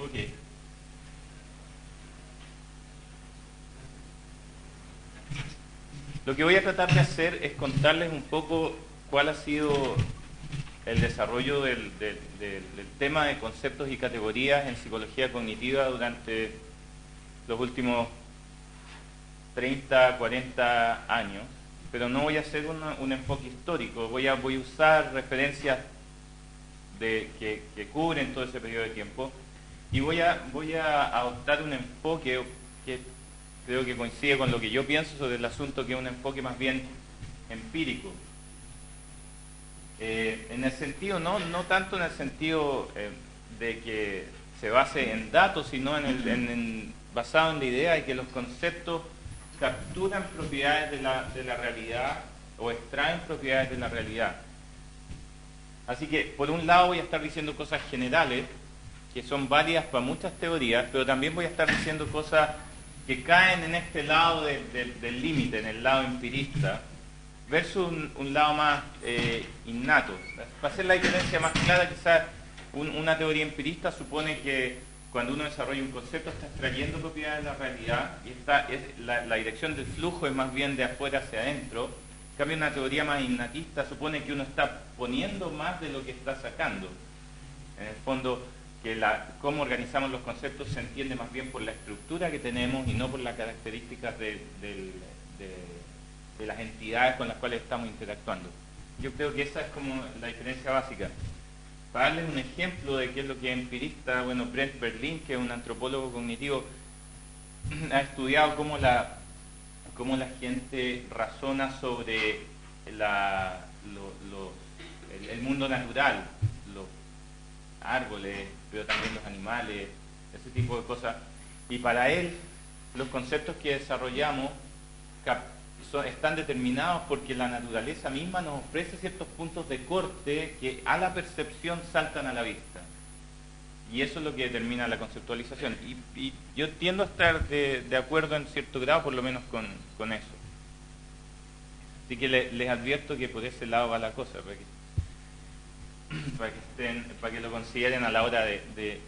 Ok. Lo que voy a tratar de hacer es contarles un poco cuál ha sido el desarrollo del tema de conceptos y categorías en psicología cognitiva durante los últimos 30, 40 años, pero no voy a hacer un enfoque histórico, voy a usar referencias que cubren todo ese periodo de tiempo y voy a adoptar un enfoque que creo que coincide con lo que yo pienso sobre el asunto, que es un enfoque más bien empírico. En el sentido, no tanto en el sentido de que se base en datos, sino basado en la idea de que los conceptos capturan propiedades de la realidad o extraen propiedades de la realidad. Así que, por un lado, voy a estar diciendo cosas generales, que son válidas para muchas teorías, pero también voy a estar diciendo cosas que caen en este lado del límite, en el lado empirista, versus un lado más innato. Para hacer la diferencia más clara, quizás una teoría empirista supone que cuando uno desarrolla un concepto está extrayendo propiedades de la realidad y la dirección del flujo es más bien de afuera hacia adentro. En cambio, una teoría más innatista supone que uno está poniendo más de lo que está sacando. En el fondo, que cómo organizamos los conceptos se entiende más bien por la estructura que tenemos y no por las características de las entidades con las cuales estamos interactuando. Yo creo que esa es como la diferencia básica. Para darles un ejemplo de qué es lo que es empirista, bueno, Brent Berlin, que es un antropólogo cognitivo, ha estudiado cómo la gente razona sobre el mundo natural, los árboles, pero también los animales, ese tipo de cosas. Y para él, los conceptos que desarrollamos están determinados porque la naturaleza misma nos ofrece ciertos puntos de corte que a la percepción saltan a la vista. Y eso es lo que determina la conceptualización. Y yo tiendo a estar de acuerdo en cierto grado, por lo menos con eso. Así que les advierto que por ese lado va la cosa, para que lo consideren a la hora de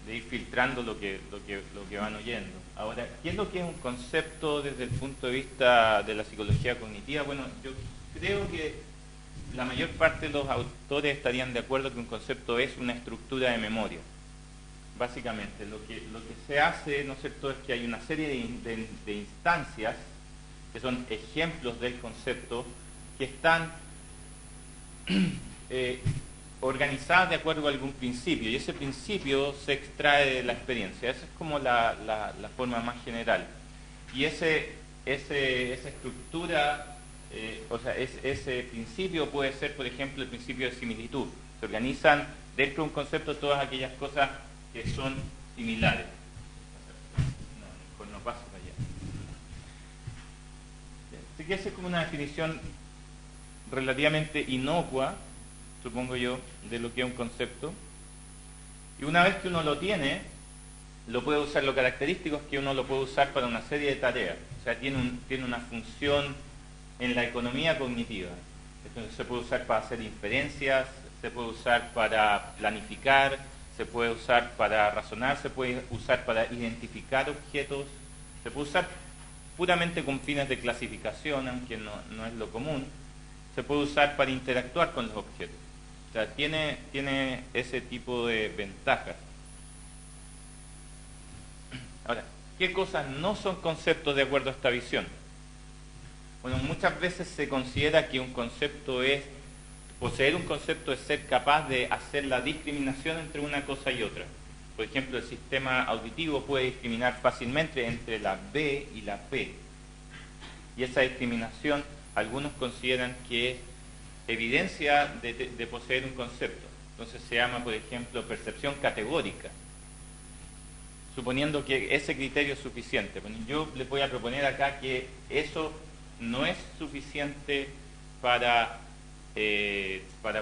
ir filtrando lo que van oyendo. Ahora, ¿qué es lo que es un concepto desde el punto de vista de la psicología cognitiva? Bueno, yo creo que la mayor parte de los autores estarían de acuerdo que un concepto es una estructura de memoria. Básicamente, lo que se hace, ¿no es cierto?, es que hay una serie de instancias que son ejemplos del concepto que están organizadas de acuerdo a algún principio, y ese principio se extrae de la experiencia. Esa es como la forma más general. Y esa estructura, ese principio puede ser, por ejemplo, el principio de similitud. Se organizan dentro de un concepto todas aquellas cosas que son similares. No paso para allá. Así que esa es como una definición relativamente inocua, supongo yo, de lo que es un concepto. Y una vez que uno lo tiene, lo puede usar. Lo característico es que uno lo puede usar para una serie de tareas. O sea, tiene una función en la economía cognitiva. Entonces se puede usar para hacer inferencias, se puede usar para planificar, se puede usar para razonar, se puede usar para identificar objetos, se puede usar puramente con fines de clasificación, aunque no es lo común. Se puede usar para interactuar con los objetos. O sea, tiene ese tipo de ventajas. Ahora, ¿qué cosas no son conceptos de acuerdo a esta visión? Bueno, muchas veces se considera que poseer un concepto es ser capaz de hacer la discriminación entre una cosa y otra. Por ejemplo, el sistema auditivo puede discriminar fácilmente entre la B y la P. Y esa discriminación, algunos consideran que es evidencia de poseer un concepto. Entonces se llama, por ejemplo, percepción categórica, suponiendo que ese criterio es suficiente. Bueno, yo les voy a proponer acá que eso no es suficiente para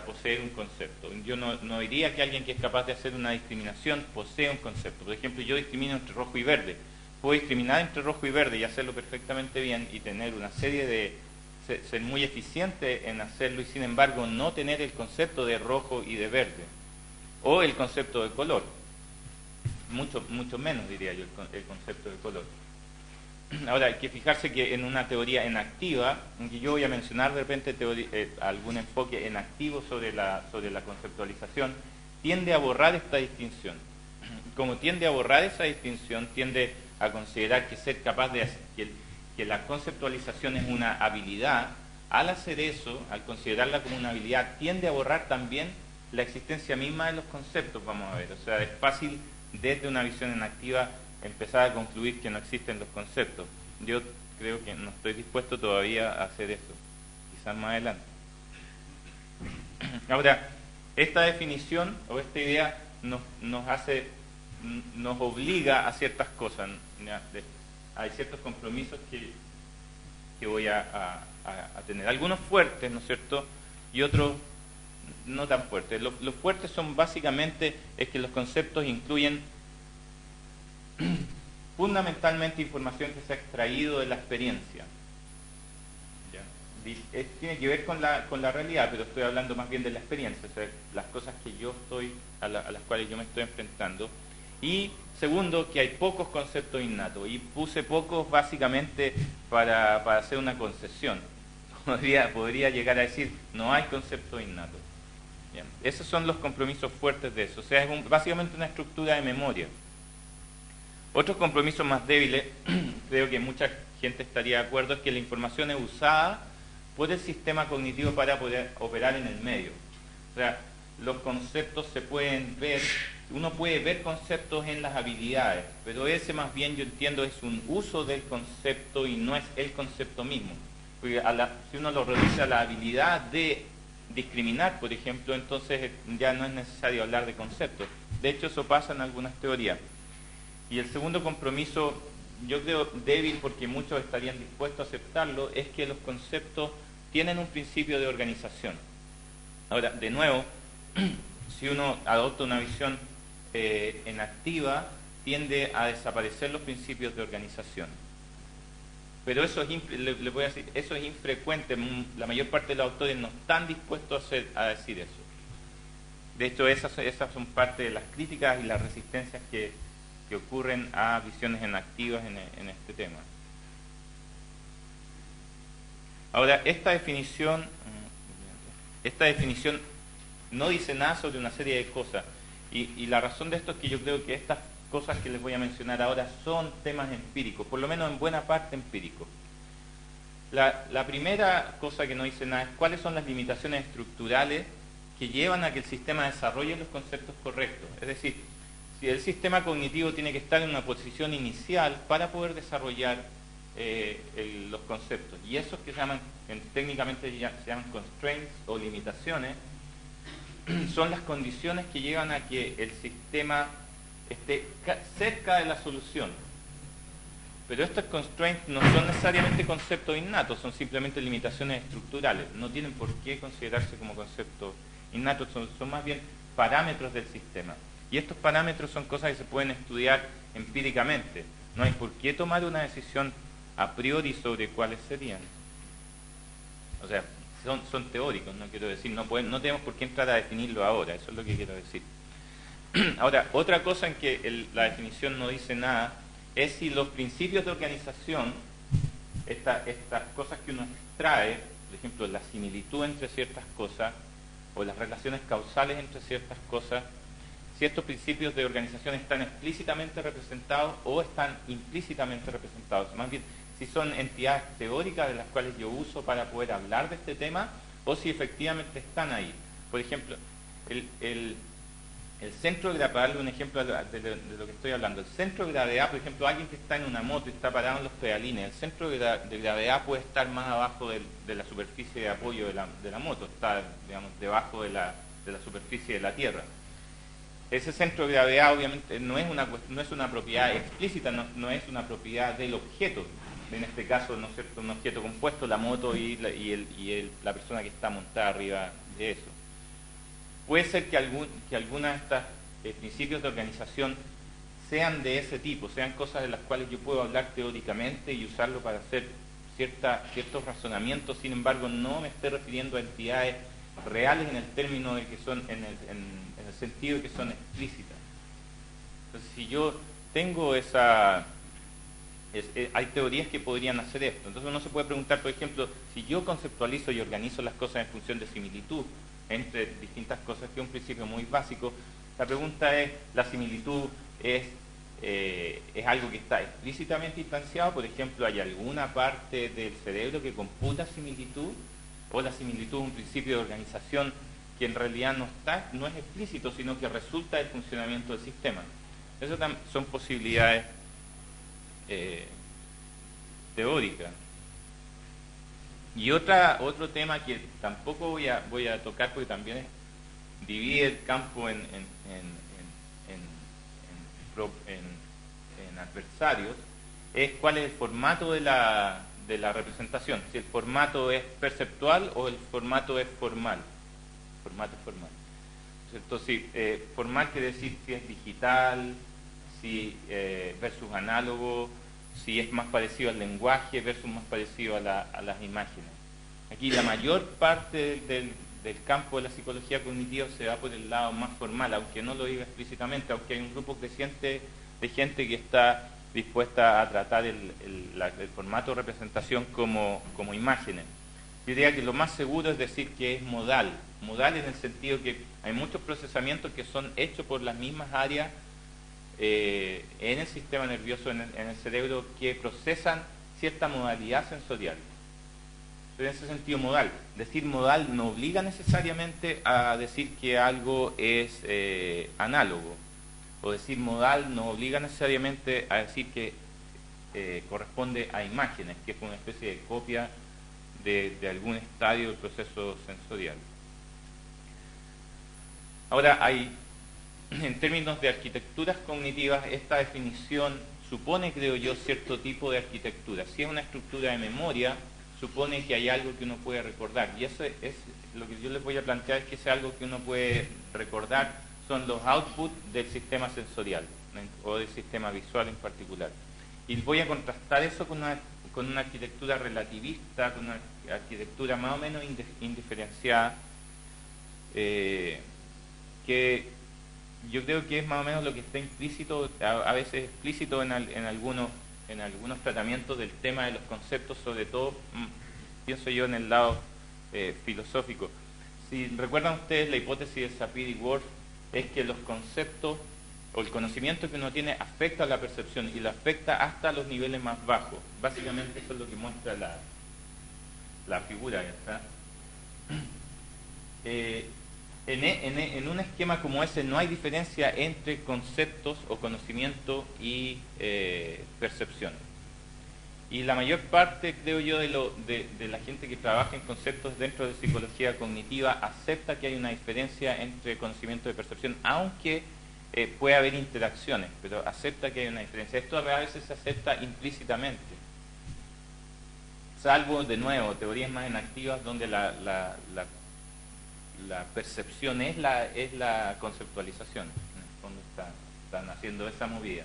poseer un concepto. Yo no diría que alguien que es capaz de hacer una discriminación posee un concepto. Por ejemplo, yo discrimino entre rojo y verde. Puedo discriminar entre rojo y verde y hacerlo perfectamente bien y tener una serie de... ser muy eficiente en hacerlo y sin embargo no tener el concepto de rojo y de verde o el concepto de color. mucho menos, diría yo, el concepto de color. Ahora, hay que fijarse que en una teoría enactiva, aunque yo voy a mencionar de repente algún enfoque enactivo sobre la conceptualización, tiende a borrar esta distinción. Como tiende a borrar esa distinción, tiende a considerar que ser capaz de que la conceptualización es una habilidad. Al hacer eso, al considerarla como una habilidad, tiende a borrar también la existencia misma de los conceptos, vamos a ver. O sea, es fácil desde una visión enactiva empezar a concluir que no existen los conceptos. Yo creo que no estoy dispuesto todavía a hacer eso, quizás más adelante. Ahora, esta definición o esta idea nos obliga a ciertas cosas. Hay ciertos compromisos que voy a tener. Algunos fuertes, ¿no es cierto? Y otros no tan fuertes. Los fuertes son básicamente es que los conceptos incluyen fundamentalmente información que se ha extraído de la experiencia. ¿Ya? Tiene que ver con la realidad, pero estoy hablando más bien de la experiencia, o sea, las cosas que yo a las cuales yo me estoy enfrentando. Y segundo, que hay pocos conceptos innatos, y puse pocos básicamente para hacer una concesión. Podría llegar a decir, no hay conceptos innatos. Bien. Esos son los compromisos fuertes de eso, o sea, es básicamente una estructura de memoria. Otros compromisos más débiles, creo que mucha gente estaría de acuerdo, es que la información es usada por el sistema cognitivo para poder operar en el medio. O sea, los conceptos se pueden ver, uno puede ver conceptos en las habilidades, pero ese más bien yo entiendo es un uso del concepto y no es el concepto mismo. Porque si uno lo reduce a la habilidad de discriminar, por ejemplo, entonces ya no es necesario hablar de conceptos. De hecho, eso pasa en algunas teorías. Y el segundo compromiso, yo creo débil porque muchos estarían dispuestos a aceptarlo, es que los conceptos tienen un principio de organización. Ahora, de nuevo, si uno adopta una visión enactiva, tiende a desaparecer los principios de organización. Pero eso le voy a decir, eso es infrecuente. La mayor parte de los autores no están dispuestos a decir eso. De hecho, esas son parte de las críticas y las resistencias que ocurren a visiones enactivas en este tema. Ahora, esta definición no dice nada sobre una serie de cosas, y la razón de esto es que yo creo que estas cosas que les voy a mencionar ahora son temas empíricos, por lo menos en buena parte empíricos. La primera cosa que no dice nada es cuáles son las limitaciones estructurales que llevan a que el sistema desarrolle los conceptos correctos. Es decir, si el sistema cognitivo tiene que estar en una posición inicial para poder desarrollar los conceptos. Y esos que técnicamente se llaman constraints o limitaciones, son las condiciones que llevan a que el sistema esté cerca de la solución. Pero estos constraints no son necesariamente conceptos innatos, son simplemente limitaciones estructurales. No tienen por qué considerarse como conceptos innatos, son más bien parámetros del sistema. Y estos parámetros son cosas que se pueden estudiar empíricamente. No hay por qué tomar una decisión a priori sobre cuáles serían. O sea, son teóricos, no quiero decir, no tenemos por qué entrar a definirlo ahora, eso es lo que quiero decir. Ahora, otra cosa en que la definición no dice nada es si los principios de organización, estas cosas que uno extrae, por ejemplo, la similitud entre ciertas cosas o las relaciones causales entre ciertas cosas, si estos principios de organización están explícitamente representados o están implícitamente representados. Más bien, si son entidades teóricas de las cuales yo uso para poder hablar de este tema o si efectivamente están ahí. Por ejemplo, el centro de gravedad, para darle un ejemplo de lo que estoy hablando, el centro de gravedad, por ejemplo, alguien que está en una moto y está parado en los pedalines, el centro de gravedad puede estar más abajo de la superficie de apoyo de la moto, está, digamos, debajo de la superficie de la tierra. Ese centro de gravedad obviamente no es una propiedad explícita, no es una propiedad del objeto. En este caso, ¿no es cierto?, un objeto compuesto, la moto y la persona que está montada arriba de eso. Puede ser que alguna de estas principios de organización sean de ese tipo, sean cosas de las cuales yo puedo hablar teóricamente y usarlo para hacer ciertos razonamientos, sin embargo no me estoy refiriendo a entidades reales en el término de que son, en el sentido de que son explícitas. Entonces, si yo tengo esa... hay teorías que podrían hacer esto. Entonces uno se puede preguntar, por ejemplo, si yo conceptualizo y organizo las cosas en función de similitud entre distintas cosas, que es un principio muy básico, la pregunta es, ¿la similitud es algo que está explícitamente instanciado? Por ejemplo, ¿hay alguna parte del cerebro que computa similitud? ¿O la similitud es un principio de organización que en realidad no es explícito, sino que resulta del funcionamiento del sistema? Esas son posibilidades teórica. Y otro tema que tampoco voy a tocar, porque también divide el campo en adversarios, es cuál es el formato de la representación, si el formato es perceptual o el formato es formal. Formato formal. Entonces, formal quiere decir si es digital, si versus análogo, si es más parecido al lenguaje versus más parecido a las imágenes. Aquí la mayor parte del campo de la psicología cognitiva se va por el lado más formal, aunque no lo diga explícitamente, aunque hay un grupo creciente de gente que está dispuesta a tratar el formato de representación como imágenes. Yo diría que lo más seguro es decir que es modal. Modal en el sentido que hay muchos procesamientos que son hechos por las mismas áreas en el sistema nervioso, en el cerebro, que procesan cierta modalidad sensorial. En ese sentido, modal. Decir modal no obliga necesariamente a decir que algo es análogo. O decir modal no obliga necesariamente a decir que corresponde a imágenes, que es una especie de copia de algún estadio del proceso sensorial. Ahora, en términos de arquitecturas cognitivas, esta definición supone, creo yo, cierto tipo de arquitectura. Si es una estructura de memoria, supone que hay algo que uno puede recordar. Y eso es lo que yo les voy a plantear, es que ese algo que uno puede recordar son los outputs del sistema sensorial, o del sistema visual en particular. Y voy a contrastar eso con una arquitectura relativista, con una arquitectura más o menos indiferenciada, que yo creo que es más o menos lo que está implícito, a veces explícito en algunos tratamientos del tema de los conceptos, sobre todo, pienso yo, en el lado filosófico. Si recuerdan ustedes, la hipótesis de Sapir-Whorf es que los conceptos o el conocimiento que uno tiene afecta a la percepción y lo afecta hasta los niveles más bajos. Básicamente eso es lo que muestra la figura, ¿verdad? En un esquema como ese no hay diferencia entre conceptos o conocimiento y percepción. Y la mayor parte, creo yo, de la gente que trabaja en conceptos dentro de psicología cognitiva acepta que hay una diferencia entre conocimiento y percepción, aunque puede haber interacciones, pero acepta que hay una diferencia. Esto a veces se acepta implícitamente, salvo, de nuevo, teorías más inactivas donde la percepción es la conceptualización. En el fondo están haciendo esa movida.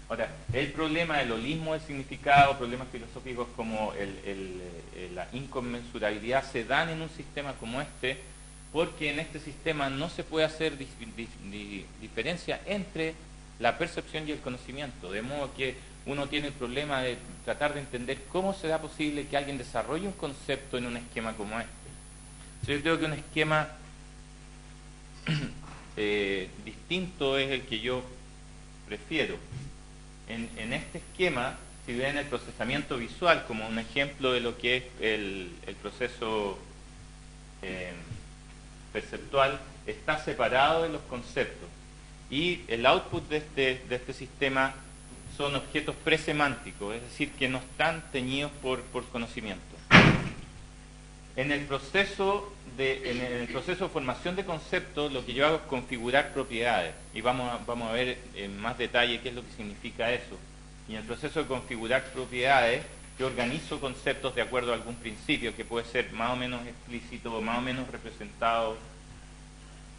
Ahora, el problema del holismo del significado, problemas filosóficos como la inconmensurabilidad, se dan en un sistema como este, porque en este sistema no se puede hacer diferencia entre la percepción y el conocimiento, de modo que uno tiene el problema de tratar de entender cómo será posible que alguien desarrolle un concepto en un esquema como este. Yo creo que un esquema distinto es el que yo prefiero. En este esquema, si ven el procesamiento visual como un ejemplo de lo que es el proceso perceptual, está separado de los conceptos. Y el output de este sistema son objetos presemánticos, es decir, que no están teñidos por conocimiento. En el proceso de formación de conceptos, lo que yo hago es configurar propiedades, y vamos a ver en más detalle qué es lo que significa eso. Y en el proceso de configurar propiedades, yo organizo conceptos de acuerdo a algún principio que puede ser más o menos explícito o más o menos representado,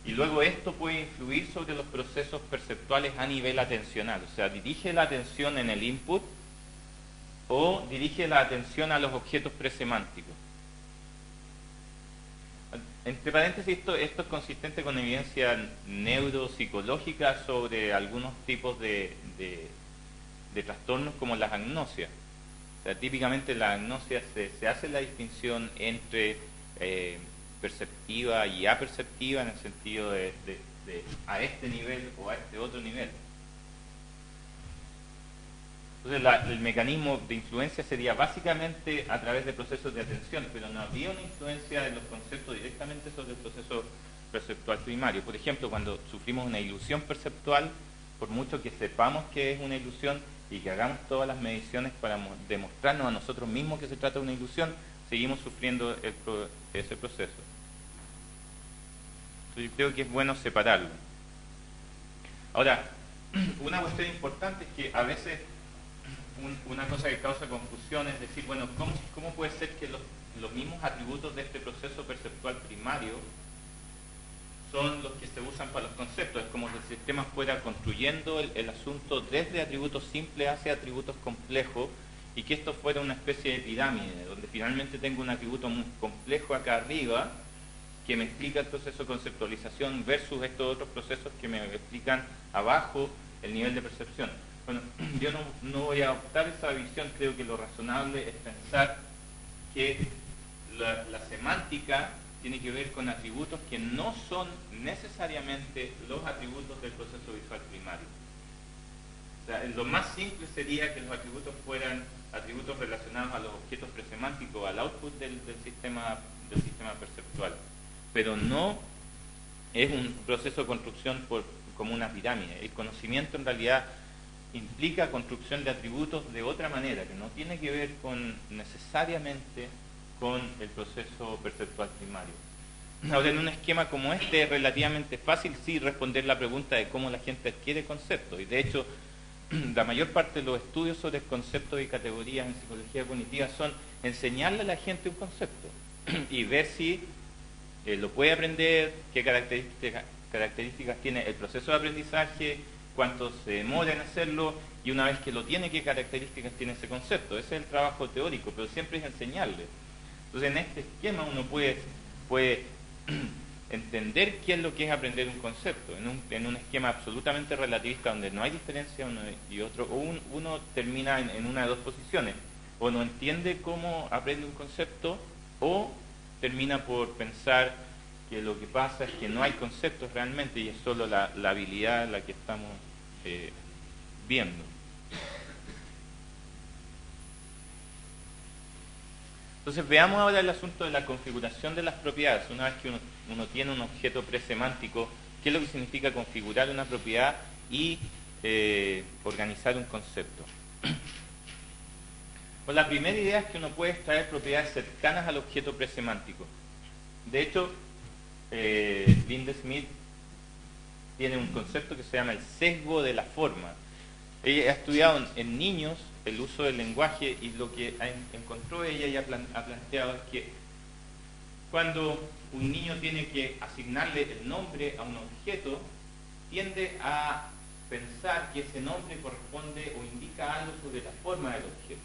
y luego esto puede influir sobre los procesos perceptuales a nivel atencional, o sea, dirige la atención en el input o dirige la atención a los objetos presemánticos. Entre paréntesis, esto es consistente con evidencia neuropsicológica sobre algunos tipos de trastornos como las agnosias. O sea, típicamente la agnosia se hace la distinción entre perceptiva y aperceptiva, en el sentido de a este nivel o a este otro nivel. Entonces el mecanismo de influencia sería básicamente a través de procesos de atención, pero no habría una influencia de los conceptos directamente sobre el proceso perceptual primario. Por ejemplo, cuando sufrimos una ilusión perceptual, por mucho que sepamos que es una ilusión y que hagamos todas las mediciones para demostrarnos a nosotros mismos que se trata de una ilusión, seguimos sufriendo ese proceso. Entonces yo creo que es bueno separarlo. Ahora, una cuestión importante es que a veces una cosa que causa confusión es decir, bueno, ¿cómo puede ser que los mismos atributos de este proceso perceptual primario son los que se usan para los conceptos? Es como si el sistema fuera construyendo el asunto desde atributos simples hacia atributos complejos, y que esto fuera una especie de pirámide, donde finalmente tengo un atributo muy complejo acá arriba que me explica el proceso de conceptualización versus estos otros procesos que me explican abajo el nivel de percepción. Bueno, yo no voy a optar esa visión. Creo que lo razonable es pensar que la semántica tiene que ver con atributos que no son necesariamente los atributos del proceso visual primario. O sea, lo más simple sería que los atributos fueran atributos relacionados a los objetos presemánticos, al output del sistema perceptual. Pero no es un proceso de construcción como una pirámide. El conocimiento en realidad implica construcción de atributos de otra manera, que no tiene que ver necesariamente con el proceso perceptual primario. Ahora, en un esquema como este es relativamente fácil sí responder la pregunta de cómo la gente adquiere conceptos, y de hecho la mayor parte de los estudios sobre conceptos y categorías en psicología cognitiva son enseñarle a la gente un concepto y ver si lo puede aprender, qué características tiene el proceso de aprendizaje, cuánto se demora en hacerlo, y una vez que lo tiene, qué características tiene ese concepto. Ese es el trabajo teórico, pero siempre es enseñarle. Entonces, en este esquema uno puede entender qué es lo que es aprender un concepto. En un esquema absolutamente relativista donde no hay diferencia uno y otro, o uno termina en una de dos posiciones: o no entiende cómo aprende un concepto, o termina por pensar que lo que pasa es que no hay conceptos realmente y es solo la habilidad la que estamos viendo. Entonces veamos ahora el asunto de la configuración de las propiedades. Una vez que uno tiene un objeto presemántico, ¿qué es lo que significa configurar una propiedad y organizar un concepto? Pues la primera idea es que uno puede extraer propiedades cercanas al objeto presemántico. De hecho, Linda Smith tiene un concepto que se llama el sesgo de la forma. Ella ha estudiado en niños el uso del lenguaje, y lo que encontró ella y ha planteado es que cuando un niño tiene que asignarle el nombre a un objeto, tiende a pensar que ese nombre corresponde o indica algo sobre la forma del objeto.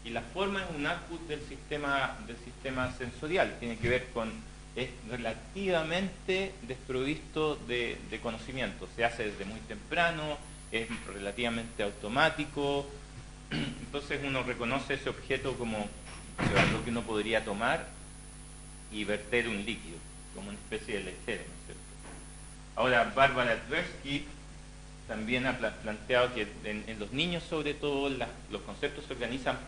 Y la forma es un output del sistema sensorial, tiene que ver con, es relativamente desprovisto de conocimiento, se hace desde muy temprano, es relativamente automático. Entonces uno reconoce ese objeto como algo que uno podría tomar y verter un líquido, como una especie de lechero, ¿no es cierto? Ahora, Barbara Tversky también ha planteado que en los niños, sobre todo, los conceptos se organizan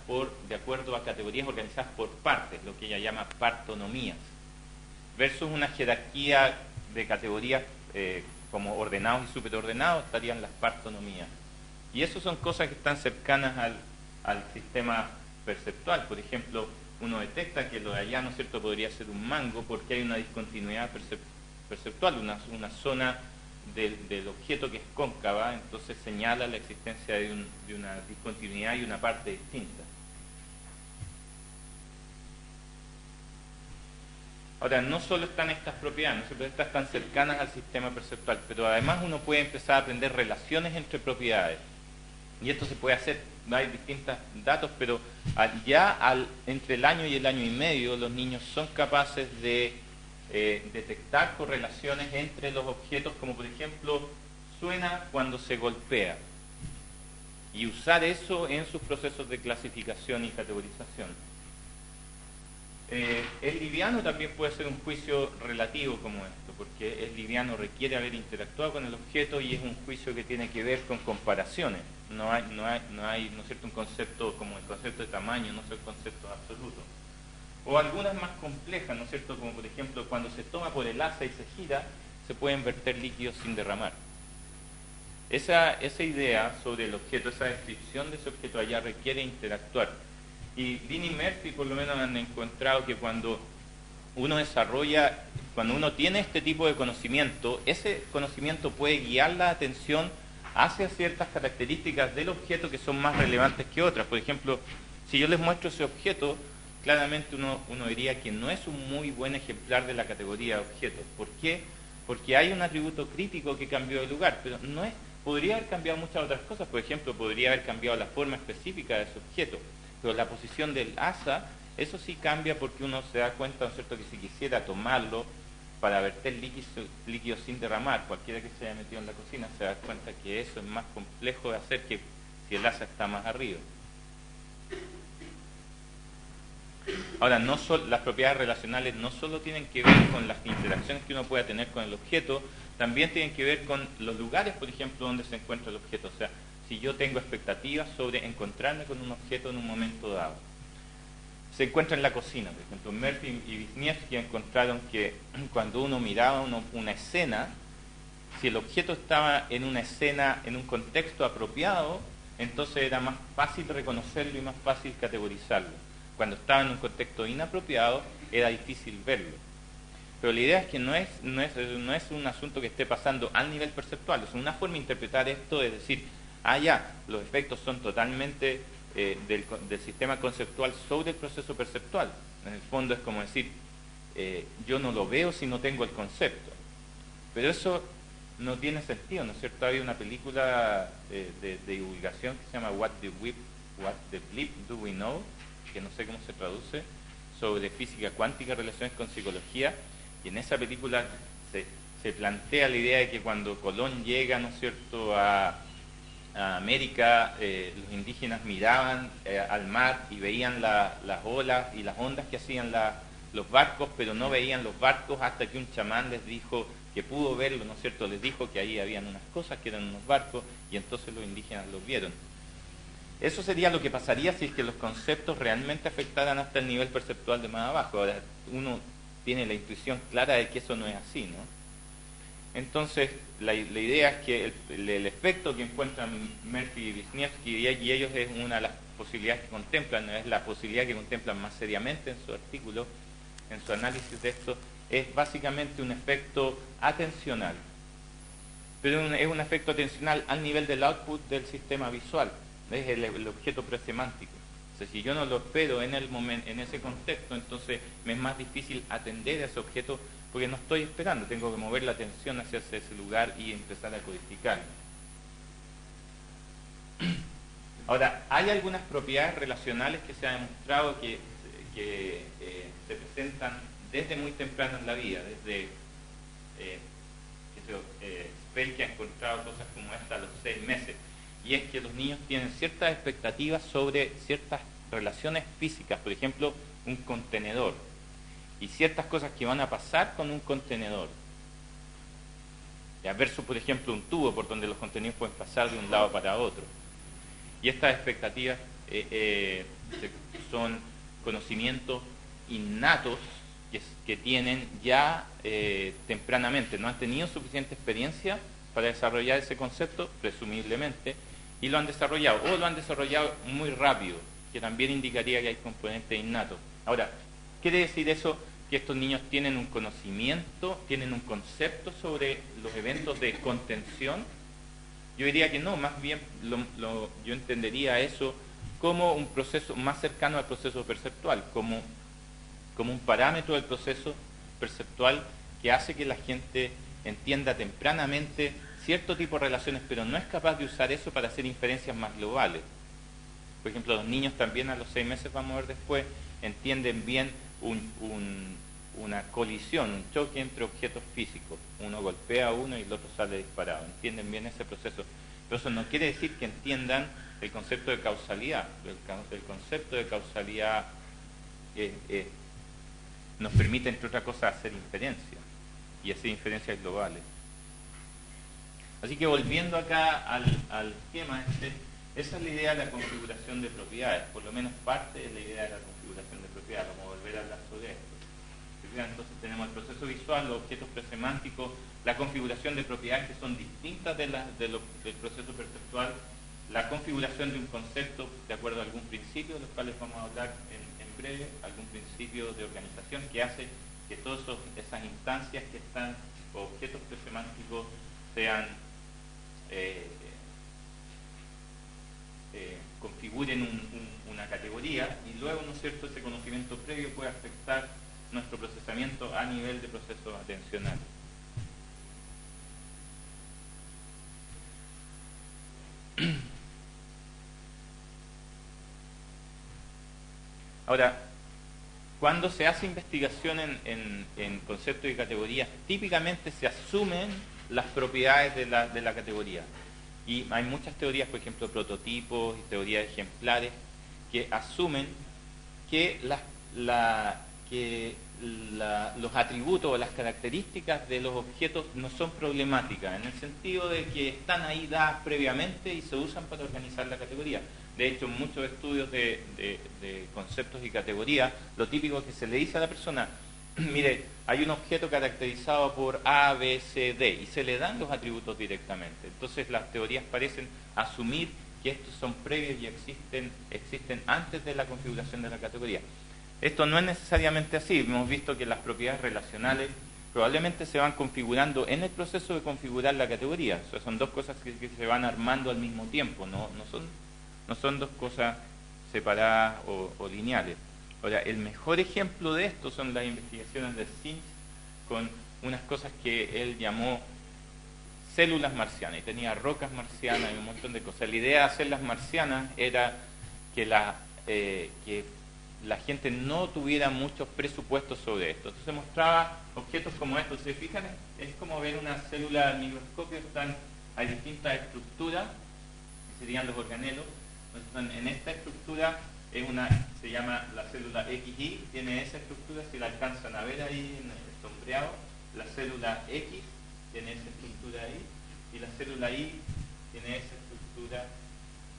de acuerdo a categorías organizadas por partes, lo que ella llama partonomías, versus una jerarquía de categorías como ordenados y superordenados, estarían las partonomías. Y eso son cosas que están cercanas al sistema perceptual. Por ejemplo, uno detecta que lo de allá, ¿no es cierto?, podría ser un mango porque hay una discontinuidad perceptual, una zona del objeto que es cóncava, entonces señala la existencia de una discontinuidad y una parte distinta. Ahora, no solo están estas propiedades, ¿no? Estas están cercanas al sistema perceptual, pero además uno puede empezar a aprender relaciones entre propiedades. Y esto se puede hacer, hay distintos datos, pero entre el año y el año y medio los niños son capaces de detectar correlaciones entre los objetos, como por ejemplo, suena cuando se golpea, y usar eso en sus procesos de clasificación y categorización. El liviano también puede ser un juicio relativo como esto, porque el liviano requiere haber interactuado con el objeto y es un juicio que tiene que ver con comparaciones. No hay ¿no es cierto?, un concepto como el concepto de tamaño, no son conceptos absolutos. O algunas más complejas, ¿no es cierto?, como por ejemplo cuando se toma por el asa y se gira, se pueden verter líquidos sin derramar. Esa idea sobre el objeto, esa descripción de ese objeto allá requiere interactuar. Y Dean y Murphy por lo menos han encontrado que cuando uno tiene este tipo de conocimiento, ese conocimiento puede guiar la atención hacia ciertas características del objeto que son más relevantes que otras. Por ejemplo, si yo les muestro ese objeto, claramente uno diría que no es un muy buen ejemplar de la categoría de objeto. ¿Por qué? Porque hay un atributo crítico que cambió de lugar, pero podría haber cambiado muchas otras cosas. Por ejemplo, podría haber cambiado la forma específica de ese objeto, pero la posición del asa, eso sí cambia porque uno se da cuenta, ¿no es cierto?, que si quisiera tomarlo para verter líquido sin derramar, cualquiera que se haya metido en la cocina se da cuenta que eso es más complejo de hacer que si el asa está más arriba. Ahora, las propiedades relacionales no solo tienen que ver con las interacciones que uno pueda tener con el objeto, también tienen que ver con los lugares, por ejemplo, donde se encuentra el objeto. O sea, si yo tengo expectativas sobre encontrarme con un objeto en un momento dado. Se encuentra en la cocina, por ejemplo, Murphy y Wisniewski encontraron que cuando uno miraba una escena, si el objeto estaba en una escena, en un contexto apropiado, entonces era más fácil reconocerlo y más fácil categorizarlo. Cuando estaba en un contexto inapropiado, era difícil verlo. Pero la idea es que no es un asunto que esté pasando al nivel perceptual. Es una forma de interpretar esto, es decir, los efectos son totalmente del sistema conceptual sobre el proceso perceptual. En el fondo es como decir, yo no lo veo si no tengo el concepto. Pero eso no tiene sentido, ¿no es cierto? Hay una película de divulgación que se llama What the Bleep Do We Know, que no sé cómo se traduce, sobre física cuántica y relaciones con psicología, y en esa película se plantea la idea de que cuando Colón llega, ¿no es cierto?, a América, los indígenas miraban al mar y veían las olas y las ondas que hacían los barcos, pero no veían los barcos hasta que un chamán les dijo que pudo verlo, ¿no es cierto?, les dijo que ahí habían unas cosas que eran unos barcos, y entonces los indígenas los vieron. Eso sería lo que pasaría si es que los conceptos realmente afectaran hasta el nivel perceptual de más abajo. Ahora, uno tiene la intuición clara de que eso no es así, ¿no? Entonces, la idea es que el efecto que encuentran Murphy y Wisniewski y ellos es una de las posibilidades que contemplan, es la posibilidad que contemplan más seriamente en su artículo, en su análisis de esto, es básicamente un efecto atencional. Pero es un efecto atencional al nivel del output del sistema visual. Es el objeto presemántico. O sea, si yo no lo espero en ese contexto, entonces me es más difícil atender a ese objeto porque no estoy esperando, tengo que mover la atención hacia ese lugar y empezar a codificar. Ahora, hay algunas propiedades relacionales que se ha demostrado que se presentan desde muy temprano en la vida, desde Spelke ha encontrado cosas como esta a los 6 meses. Y es que los niños tienen ciertas expectativas sobre ciertas relaciones físicas, por ejemplo, un contenedor, y ciertas cosas que van a pasar con un contenedor. Versus, por ejemplo, un tubo por donde los contenidos pueden pasar de un lado para otro. Y estas expectativas son conocimientos innatos que tienen ya tempranamente. No han tenido suficiente experiencia para desarrollar ese concepto, presumiblemente, y lo han desarrollado, o lo han desarrollado muy rápido, que también indicaría que hay componentes innatos. Ahora, ¿quiere decir eso que estos niños tienen un conocimiento, tienen un concepto sobre los eventos de contención? Yo diría que no, más bien yo entendería eso como un proceso más cercano al proceso perceptual, como un parámetro del proceso perceptual que hace que la gente entienda tempranamente cierto tipo de relaciones, pero no es capaz de usar eso para hacer inferencias más globales. Por ejemplo, los niños también a los 6 meses, vamos a ver después, entienden bien un una colisión, un choque entre objetos físicos. Uno golpea a uno y el otro sale disparado. ¿Entienden bien ese proceso? Pero eso no quiere decir que entiendan el concepto de causalidad. El concepto de causalidad nos permite, entre otras cosas, hacer inferencias, y hacer inferencias globales. Así que volviendo acá al esquema esa es la idea de la configuración de propiedades, por lo menos parte de la idea de la configuración de propiedades. Vamos a volver a hablar sobre esto. Entonces tenemos el proceso visual, los objetos presemánticos, la configuración de propiedades que son distintas del proceso perceptual, la configuración de un concepto de acuerdo a algún principio, de los cuales vamos a hablar en breve, algún principio de organización que hace que todas esas instancias que están, o objetos presemánticos, sean configuren una categoría, y luego, ¿no es cierto?, ese conocimiento previo puede afectar nuestro procesamiento a nivel de procesos atencionales. Ahora, cuando se hace investigación en conceptos y categorías, típicamente se asumen las propiedades de la categoría. Y hay muchas teorías, por ejemplo, prototipos y teorías ejemplares, que asumen que los atributos o las características de los objetos no son problemáticas, en el sentido de que están ahí dadas previamente y se usan para organizar la categoría. De hecho, en muchos estudios de conceptos y categorías, lo típico es que se le dice a la persona: mire, hay un objeto caracterizado por A, B, C, D, y se le dan los atributos directamente. Entonces las teorías parecen asumir que estos son previos y existen antes de la configuración de la categoría. Esto no es necesariamente así. Hemos visto que las propiedades relacionales probablemente se van configurando en el proceso de configurar la categoría. O sea, son dos cosas que se van armando al mismo tiempo, no son dos cosas separadas o lineales. Ahora, el mejor ejemplo de esto son las investigaciones de Sinch con unas cosas que él llamó células marcianas, y tenía rocas marcianas y un montón de cosas. La idea de hacerlas marcianas era que la gente no tuviera muchos presupuestos sobre esto. Entonces mostraba objetos como estos. ¿Se fijan? Es como ver una célula al microscopio. Hay distintas estructuras, que serían los organelos. Entonces, en esta estructura se llama la célula XY, tiene esa estructura, si la alcanzan a ver ahí en el sombreado. La célula X tiene esa estructura ahí, y la célula Y tiene esa estructura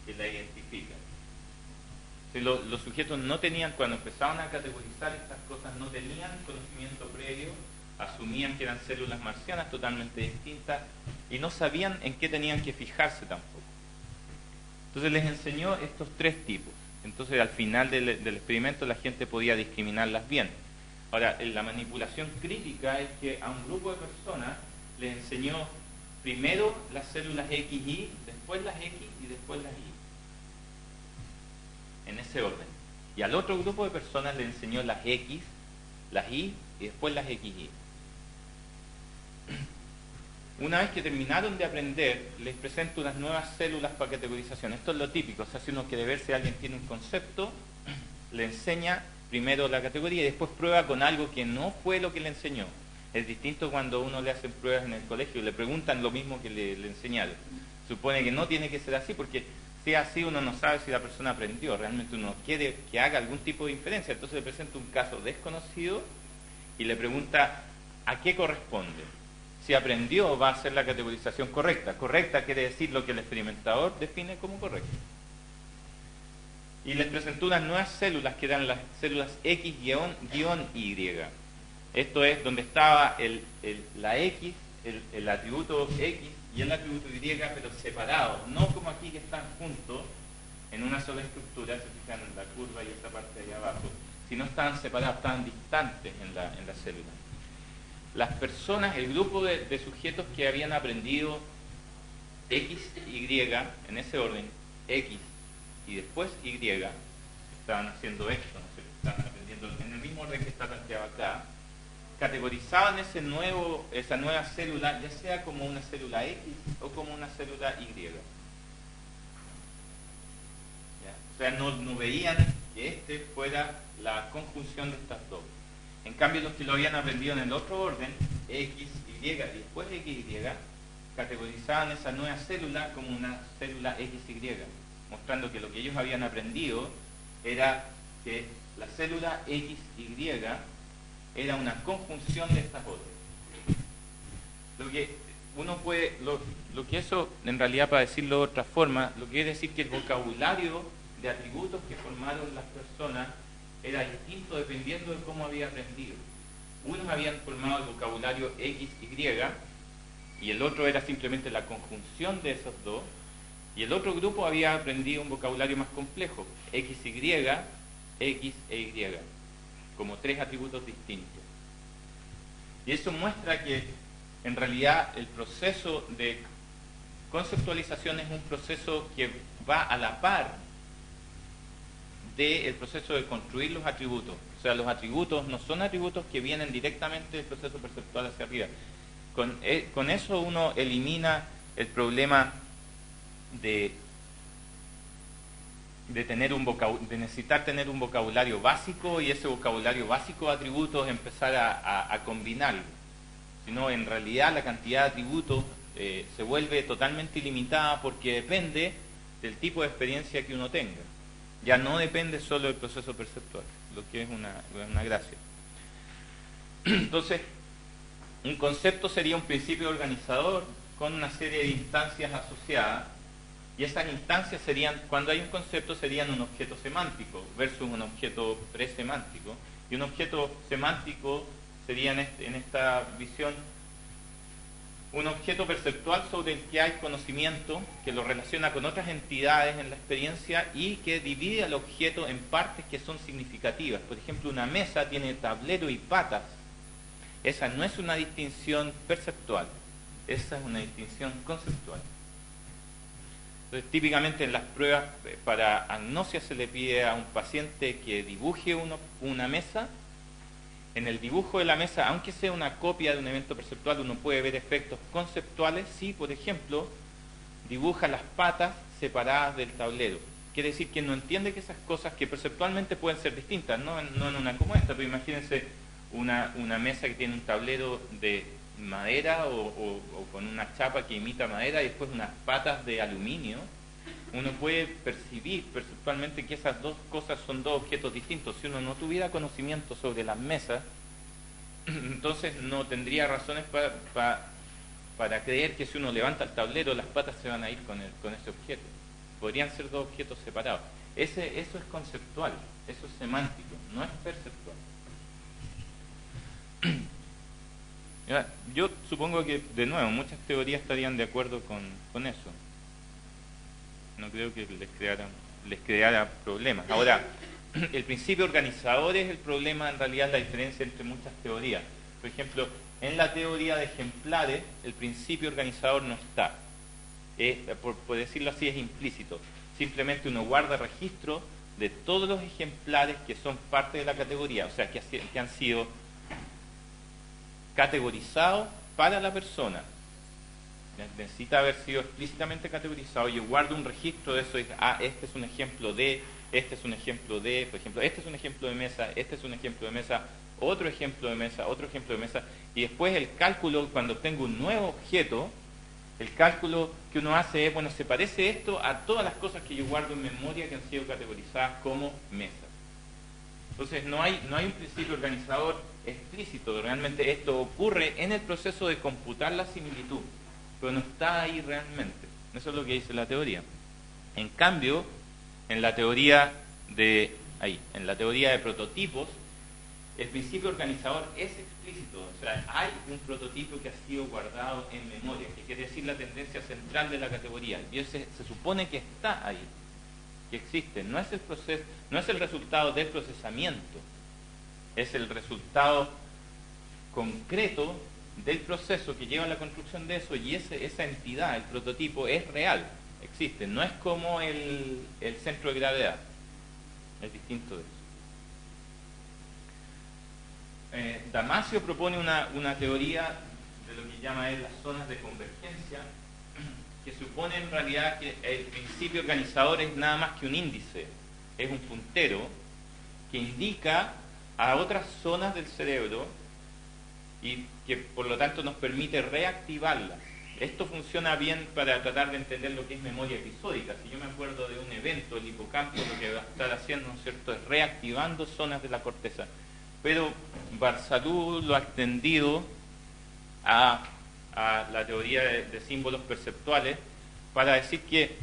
que la identifica. Los sujetos no tenían, cuando empezaban a categorizar estas cosas, no tenían conocimiento previo, asumían que eran células marcianas totalmente distintas y no sabían en qué tenían que fijarse tampoco. Entonces les enseñó estos tres tipos. Entonces al final del experimento la gente podía discriminarlas bien. Ahora, la manipulación crítica es que a un grupo de personas les enseñó primero las células XY, después las X y después las Y. En ese orden. Y al otro grupo de personas le enseñó las X, las Y y después las XY. Una vez que terminaron de aprender, les presento unas nuevas células para categorización. Esto es lo típico. O sea, si uno quiere ver si alguien tiene un concepto, le enseña primero la categoría y después prueba con algo que no fue lo que le enseñó. Es distinto cuando uno le hacen pruebas en el colegio y le preguntan lo mismo que le enseñaron. Supone que no tiene que ser así, porque si es así uno no sabe si la persona aprendió. Realmente uno quiere que haga algún tipo de inferencia. Entonces le presenta un caso desconocido y le pregunta a qué corresponde. Si aprendió, va a hacer la categorización correcta. Correcta quiere decir lo que el experimentador define como correcto. Y les presentó unas nuevas células que eran las células X-Y. Esto es donde estaba la X, el atributo X y el atributo Y, pero separados. No como aquí que están juntos en una sola estructura, se fijan en la curva y esa parte de ahí abajo, sino estaban separados, estaban distantes en la célula. Las personas, el grupo de sujetos que habían aprendido X, Y, en ese orden, X y después Y, estaban haciendo esto, ¿no? Estaban aprendiendo en el mismo orden que está planteado acá, categorizaban esa nueva célula, ya sea como una célula X o como una célula Y. ¿Ya? O sea, no veían que fuera la conjunción de estas dos. En cambio, los que lo habían aprendido en el otro orden, X, Y y después X, Y, categorizaban esa nueva célula como una célula XY, mostrando que lo que ellos habían aprendido era que la célula XY era una conjunción de estas otras. Lo que uno puede, lo que eso, en realidad, para decirlo de otra forma, lo que quiere decir que el vocabulario de atributos que formaron las personas era distinto dependiendo de cómo había aprendido. Unos habían formado el vocabulario X, Y, y el otro era simplemente la conjunción de esos dos, y el otro grupo había aprendido un vocabulario más complejo, XY, X e Y, como tres atributos distintos. Y eso muestra que en realidad el proceso de conceptualización es un proceso que va a la par del proceso de construir los atributos. O sea, los atributos no son atributos que vienen directamente del proceso perceptual hacia arriba. Con eso uno elimina el problema de necesitar tener un vocabulario básico y ese vocabulario básico de atributos empezar a combinarlo. Sino en realidad la cantidad de atributos se vuelve totalmente ilimitada porque depende del tipo de experiencia que uno tenga. Ya no depende solo del proceso perceptual, lo que es una gracia. Entonces, un concepto sería un principio organizador con una serie de instancias asociadas, y esas instancias serían, cuando hay un concepto, serían un objeto semántico versus un objeto presemántico, y un objeto semántico sería en esta visión un objeto perceptual sobre el que hay conocimiento que lo relaciona con otras entidades en la experiencia y que divide al objeto en partes que son significativas. Por ejemplo, una mesa tiene tablero y patas. Esa no es una distinción perceptual, esa es una distinción conceptual. Entonces, típicamente en las pruebas para agnosia se le pide a un paciente que dibuje una mesa. En el dibujo de la mesa, aunque sea una copia de un evento perceptual, uno puede ver efectos conceptuales si, por ejemplo, dibuja las patas separadas del tablero. Quiere decir que no entiende que esas cosas que perceptualmente pueden ser distintas, no en una como esta, pero imagínense una mesa que tiene un tablero de madera o con una chapa que imita madera y después unas patas de aluminio. Uno puede percibir perceptualmente que esas dos cosas son dos objetos distintos. Si uno no tuviera conocimiento sobre las mesas, entonces no tendría razones para creer que si uno levanta el tablero, las patas se van a ir con ese objeto. Podrían ser dos objetos separados. Eso es conceptual, eso es semántico, no es perceptual. Yo supongo que, de nuevo, muchas teorías estarían de acuerdo con eso. No creo que les creara problemas. Ahora, el principio organizador es el problema, en realidad, la diferencia entre muchas teorías. Por ejemplo, en la teoría de ejemplares, el principio organizador no está. Por decirlo así, es implícito. Simplemente uno guarda registro de todos los ejemplares que son parte de la categoría, o sea, que han sido categorizados para la persona. Necesita haber sido explícitamente categorizado. Yo guardo un registro de eso. Este es un ejemplo de, este es un ejemplo de, por ejemplo, este es un ejemplo de mesa, este es un ejemplo de mesa, otro ejemplo de mesa, otro ejemplo de mesa. Y después el cálculo, cuando tengo un nuevo objeto, el cálculo que uno hace es, bueno, se parece esto a todas las cosas que yo guardo en memoria que han sido categorizadas como mesas. Entonces no hay un principio organizador explícito. Realmente esto ocurre en el proceso de computar la similitud, pero no está ahí realmente. Eso es lo que dice la teoría. En cambio, en la teoría de prototipos, el principio organizador es explícito. O sea, hay un prototipo que ha sido guardado en memoria, que quiere decir la tendencia central de la categoría. Y se supone que está ahí, que existe. No es el proceso, no es el resultado del procesamiento, es el resultado concreto del proceso que lleva a la construcción de eso, y esa entidad, el prototipo, es real, existe. No es como el centro de gravedad, es distinto de eso. Damasio propone una teoría de lo que llama él las zonas de convergencia, que supone en realidad que el principio organizador es nada más que un índice, es un puntero que indica a otras zonas del cerebro y que por lo tanto nos permite reactivarlas. Esto funciona bien para tratar de entender lo que es memoria episódica. Si yo me acuerdo de un evento, el hipocampo lo que va a estar haciendo, ¿no es cierto?, es reactivando zonas de la corteza. Pero Barsalou lo ha extendido a la teoría de símbolos perceptuales para decir que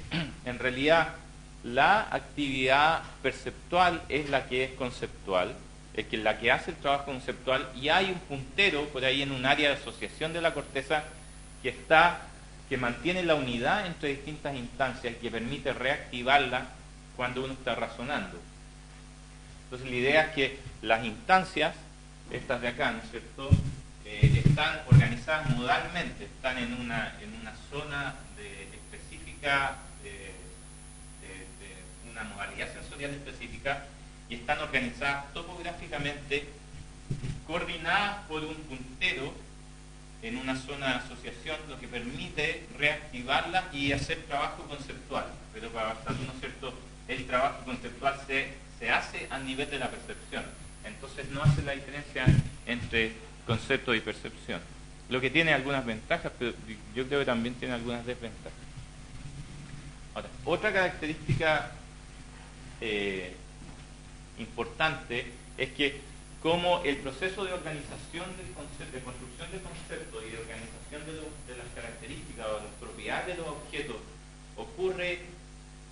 en realidad la actividad perceptual es la que es conceptual, es que la que hace el trabajo conceptual, y hay un puntero por ahí en un área de asociación de la corteza que mantiene la unidad entre distintas instancias y que permite reactivarla cuando uno está razonando. Entonces la idea es que las instancias, estas de acá, ¿no es cierto?, están organizadas modalmente, están en una zona específica, de una modalidad sensorial específica, y están organizadas topográficamente, coordinadas por un puntero en una zona de asociación, lo que permite reactivarlas y hacer trabajo conceptual. Pero para Barsalou, ¿no es cierto?, el trabajo conceptual se hace a nivel de la percepción. Entonces no hace la diferencia entre concepto y percepción. Lo que tiene algunas ventajas, pero yo creo que también tiene algunas desventajas. Ahora, otra característica importante es que como el proceso de organización del concepto, de construcción del concepto y de organización de las características o las propiedades de los objetos ocurre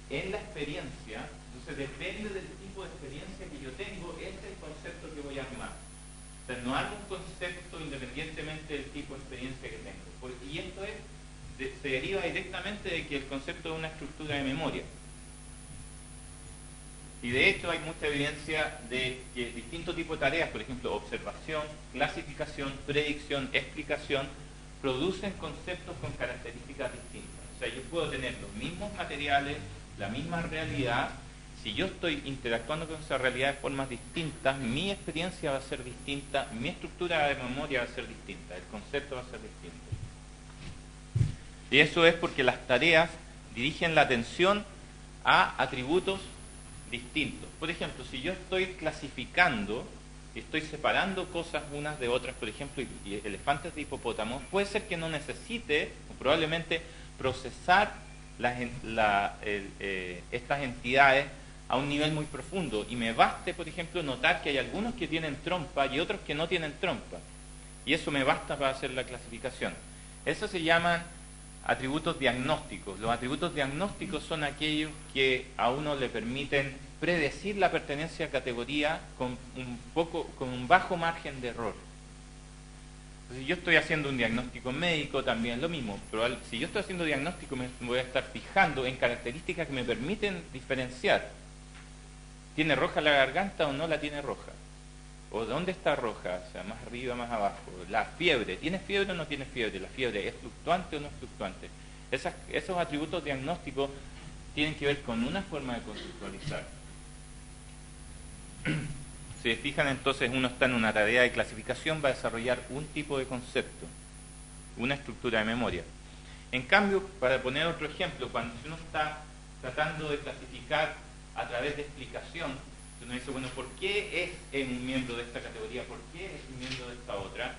en la experiencia, entonces depende del tipo de experiencia que yo tengo, este es el concepto que voy a armar. O sea, no hago un concepto independientemente del tipo de experiencia que tengo. Y esto se deriva directamente de que el concepto es una estructura de memoria. Y de hecho hay mucha evidencia de que distintos tipos de tareas, por ejemplo, observación, clasificación, predicción, explicación, producen conceptos con características distintas. O sea, yo puedo tener los mismos materiales, la misma realidad. Si yo estoy interactuando con esa realidad de formas distintas, mi experiencia va a ser distinta, mi estructura de memoria va a ser distinta, el concepto va a ser distinto. Y eso es porque las tareas dirigen la atención a atributos distintos. Por ejemplo, si yo estoy clasificando, estoy separando cosas unas de otras, por ejemplo, y elefantes de hipopótamos, puede ser que no necesite, o probablemente, procesar estas entidades a un nivel muy profundo, y me baste, por ejemplo, notar que hay algunos que tienen trompa y otros que no tienen trompa, y eso me basta para hacer la clasificación. Eso se llaman atributos diagnósticos. Los atributos diagnósticos son aquellos que a uno le permiten predecir la pertenencia a categoría con un bajo margen de error. Si yo estoy haciendo un diagnóstico médico, también es lo mismo. Pero si yo estoy haciendo diagnóstico, me voy a estar fijando en características que me permiten diferenciar. ¿Tiene roja la garganta o no la tiene roja? ¿O dónde está roja? O sea, más arriba, más abajo. La fiebre. ¿Tiene fiebre o no tiene fiebre? ¿La fiebre es fluctuante o no es fluctuante? Esos atributos diagnósticos tienen que ver con una forma de conceptualizar. Si se fijan, entonces uno está en una tarea de clasificación, va a desarrollar un tipo de concepto, una estructura de memoria. En cambio, para poner otro ejemplo, cuando uno está tratando de clasificar a través de explicación, uno dice, bueno, ¿por qué es un miembro de esta categoría? ¿Por qué es un miembro de esta otra?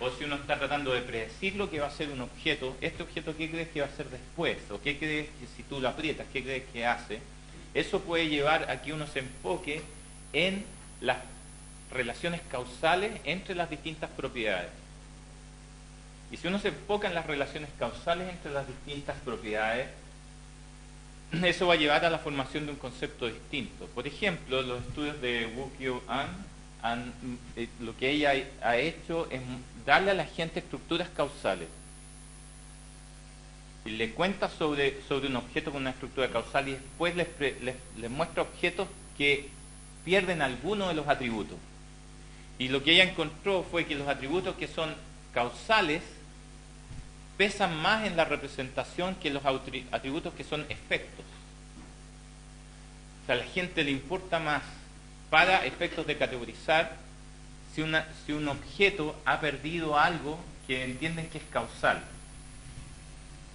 O si uno está tratando de predecir lo que va a ser un objeto, ¿este objeto qué crees que va a hacer después? ¿O qué crees que si tú lo aprietas, qué crees que hace? Eso puede llevar a que uno se enfoque en las relaciones causales entre las distintas propiedades. Y si uno se enfoca en las relaciones causales entre las distintas propiedades, eso va a llevar a la formación de un concepto distinto. Por ejemplo, los estudios de Woo-Kyo Ahn, lo que ella ha hecho es darle a la gente estructuras causales. Y le cuenta sobre un objeto con una estructura causal y después les muestra objetos que pierden alguno de los atributos. Y lo que ella encontró fue que los atributos que son causales pesan más en la representación que los atributos que son efectos. O sea, a la gente le importa más, para efectos de categorizar, si un objeto ha perdido algo que entienden que es causal.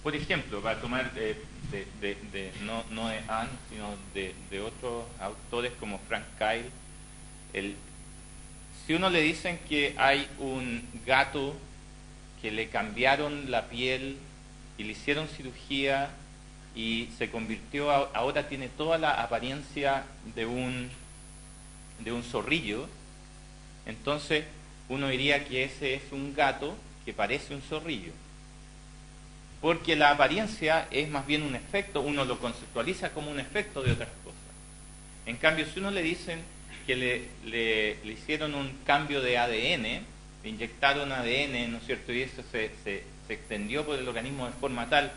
Por ejemplo, para tomar no de Ahn, sino de otros autores como Frank Kyle, Si uno le dicen que hay un gato que le cambiaron la piel y le hicieron cirugía y se convirtió, ahora tiene toda la apariencia de un zorrillo, entonces uno diría que ese es un gato que parece un zorrillo. Porque la apariencia es más bien un efecto, uno lo conceptualiza como un efecto de otras cosas. En cambio, si uno le dicen que le hicieron un cambio de ADN, le inyectaron ADN, ¿no es cierto? Y eso se extendió por el organismo de forma tal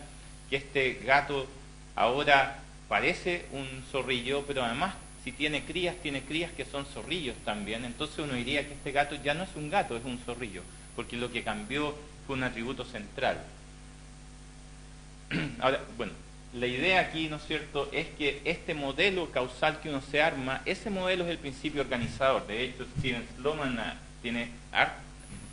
que este gato ahora parece un zorrillo, pero además si tiene crías que son zorrillos también. Entonces uno diría que este gato ya no es un gato, es un zorrillo, porque lo que cambió fue un atributo central. Ahora, bueno, la idea aquí, ¿no es cierto?, es que este modelo causal que uno se arma, ese modelo es el principio organizador. De hecho, Steven Sloman tiene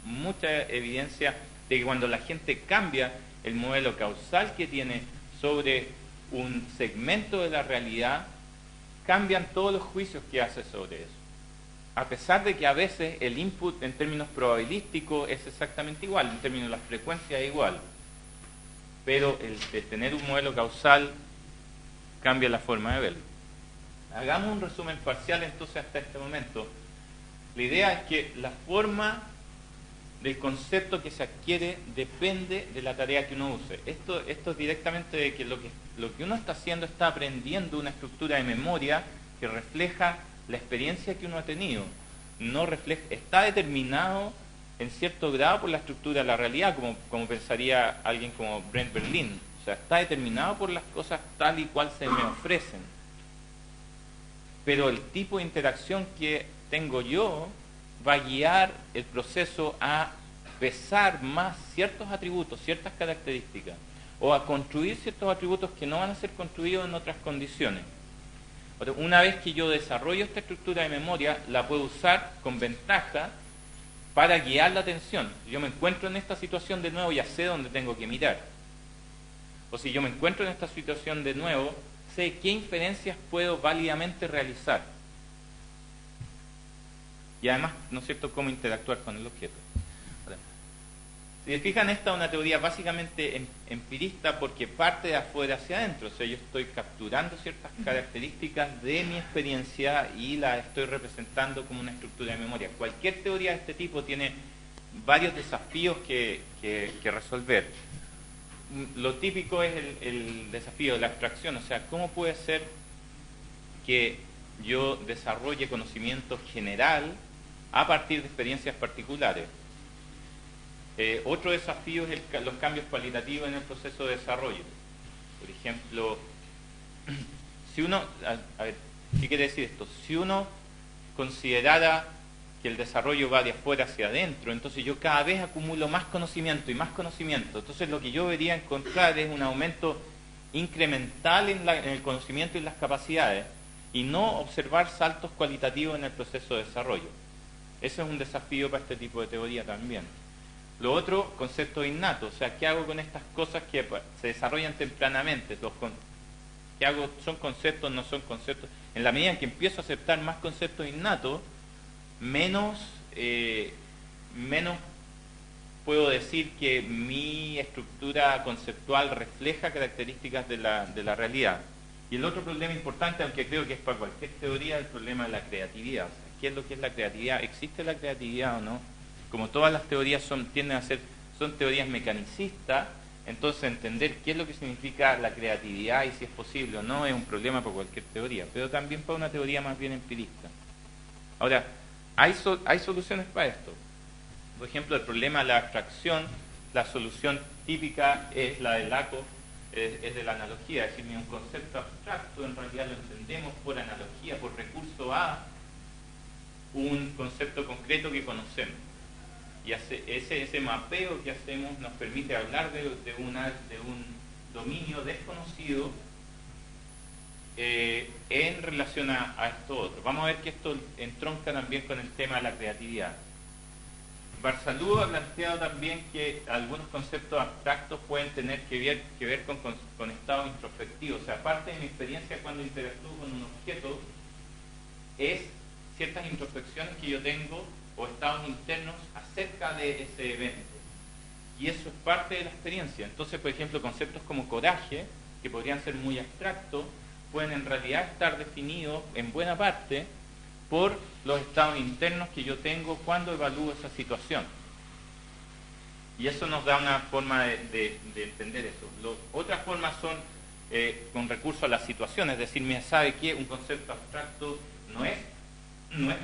mucha evidencia de que cuando la gente cambia el modelo causal que tiene sobre un segmento de la realidad, cambian todos los juicios que hace sobre eso. A pesar de que a veces el input en términos probabilísticos es exactamente igual, en términos de la frecuencia es igual. Pero el tener un modelo causal cambia la forma de verlo. Hagamos un resumen parcial entonces hasta este momento. La idea es que la forma del concepto que se adquiere depende de la tarea que uno use. Esto es directamente de que lo que uno está haciendo, está aprendiendo una estructura de memoria que refleja la experiencia que uno ha tenido. No refleja, está determinado en cierto grado por la estructura de la realidad, como pensaría alguien como Brent Berlin. O sea, está determinado por las cosas tal y cual se me ofrecen. Pero el tipo de interacción que tengo yo va a guiar el proceso a pesar más ciertos atributos, ciertas características, o a construir ciertos atributos que no van a ser construidos en otras condiciones. Una vez que yo desarrollo esta estructura de memoria, la puedo usar con ventaja para guiar la atención. Si yo me encuentro en esta situación de nuevo, ya sé dónde tengo que mirar. O si yo me encuentro en esta situación de nuevo, sé qué inferencias puedo válidamente realizar. Y además, ¿no es cierto?, cómo interactuar con el objeto. Si se fijan, esta es una teoría básicamente empirista porque parte de afuera hacia adentro. O sea, yo estoy capturando ciertas características de mi experiencia y las estoy representando como una estructura de memoria. Cualquier teoría de este tipo tiene varios desafíos que resolver. Lo típico es el desafío de la abstracción. O sea, ¿cómo puede ser que yo desarrolle conocimiento general a partir de experiencias particulares? Otro desafío es los cambios cualitativos en el proceso de desarrollo. Por ejemplo, si uno, a ver, ¿qué quiere decir esto? Si uno considerara que el desarrollo va de afuera hacia adentro, entonces yo cada vez acumulo más conocimiento y más conocimiento. Entonces lo que yo debería encontrar es un aumento incremental en el conocimiento y las capacidades, y no observar saltos cualitativos en el proceso de desarrollo. Ese es un desafío para este tipo de teoría también. Lo otro, conceptos innatos. O sea, ¿qué hago con estas cosas que se desarrollan tempranamente? ¿Qué hago? ¿Son conceptos? ¿No son conceptos? En la medida en que empiezo a aceptar más conceptos innatos, menos puedo decir que mi estructura conceptual refleja características de la realidad. Y el otro problema importante, aunque creo que es para cualquier teoría, es el problema de la creatividad. O sea, ¿qué es lo que es la creatividad? ¿Existe la creatividad o no? Como todas las teorías tienden a ser, son teorías mecanicistas, entonces entender qué es lo que significa la creatividad y si es posible o no es un problema para cualquier teoría, pero también para una teoría más bien empirista. Ahora, hay soluciones para esto. Por ejemplo, el problema de la abstracción, la solución típica es la de Lakoff, es de la analogía, es decir, un concepto abstracto en realidad lo entendemos por analogía, por recurso a un concepto concreto que conocemos. Y ese mapeo que hacemos nos permite hablar de un dominio desconocido en relación a esto otro. Vamos a ver que esto entronca también con el tema de la creatividad. Barsalou ha planteado también que algunos conceptos abstractos pueden tener que ver con estados introspectivos. O sea, parte de mi experiencia cuando interactúo con un objeto es ciertas introspecciones que yo tengo o estados internos acerca de ese evento. Y eso es parte de la experiencia. Entonces, por ejemplo, conceptos como coraje, que podrían ser muy abstractos, pueden en realidad estar definidos en buena parte por los estados internos que yo tengo cuando evalúo esa situación. Y eso nos da una forma de entender eso. Otras formas son con recurso a las situaciones, es decir, mira, ¿sabe qué? Un concepto abstracto no es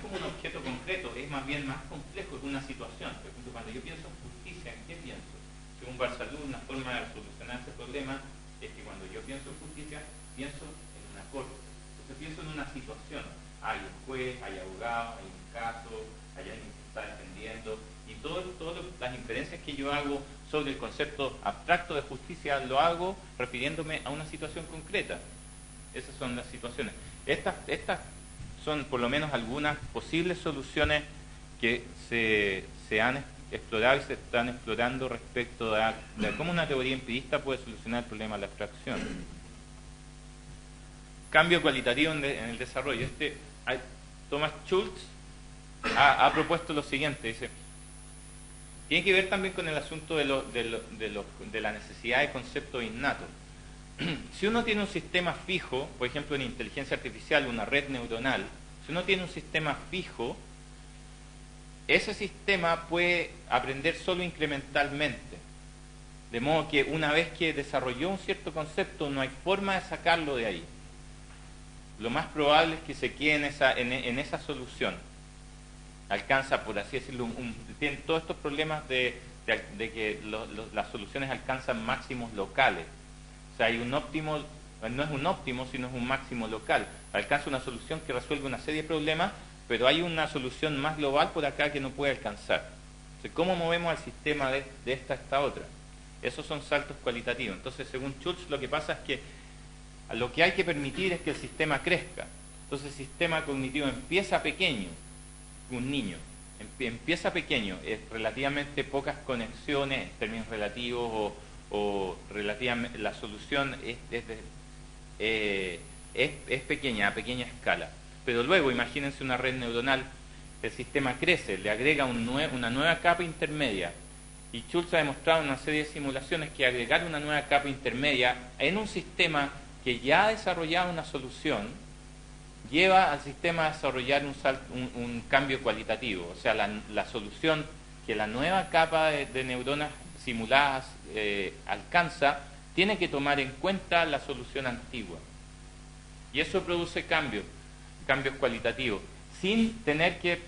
como un objeto concreto, es más bien más complejo, es una situación. Por ejemplo, cuando yo pienso en justicia, ¿en qué pienso? Según Barsalú, una forma de solucionar ese problema es que cuando yo pienso en justicia, pienso en una corte. Entonces pienso en una situación. Hay un juez, hay abogado, hay un caso, hay alguien que está defendiendo, y todas las inferencias que yo hago sobre el concepto abstracto de justicia lo hago refiriéndome a una situación concreta. Esas son las situaciones. Estas son por lo menos algunas posibles soluciones que se han explorado y se están explorando respecto de cómo una teoría empirista puede solucionar el problema de la abstracción. Cambio cualitativo en el desarrollo. Thomas Schultz ha propuesto lo siguiente, dice, tiene que ver también con el asunto de la necesidad de conceptos innatos. Si uno tiene un sistema fijo, por ejemplo en inteligencia artificial, una red neuronal, si uno tiene un sistema fijo, ese sistema puede aprender solo incrementalmente. De modo que una vez que desarrolló un cierto concepto, no hay forma de sacarlo de ahí. Lo más probable es que se quede en esa solución. Alcanza, por así decirlo, tiene todos estos problemas de que las soluciones alcanzan máximos locales. O sea, hay un óptimo, no es un óptimo, sino es un máximo local. Alcanza una solución que resuelve una serie de problemas, pero hay una solución más global por acá que no puede alcanzar. Entonces, ¿cómo movemos al sistema de esta a esta otra? Esos son saltos cualitativos. Entonces, según Schultz, lo que pasa es que lo que hay que permitir es que el sistema crezca. Entonces, el sistema cognitivo empieza pequeño, un niño, empieza pequeño, es relativamente pocas conexiones en términos relativos o relativamente, la solución es pequeña, a pequeña escala. Pero luego, imagínense una red neuronal, el sistema crece, le agrega una nueva capa intermedia. Y Schultz ha demostrado en una serie de simulaciones que agregar una nueva capa intermedia en un sistema que ya ha desarrollado una solución, lleva al sistema a desarrollar un cambio cualitativo. O sea, la solución que la nueva capa de neuronas simuladas alcanza, tiene que tomar en cuenta la solución antigua. Y eso produce cambios cualitativos, sin tener que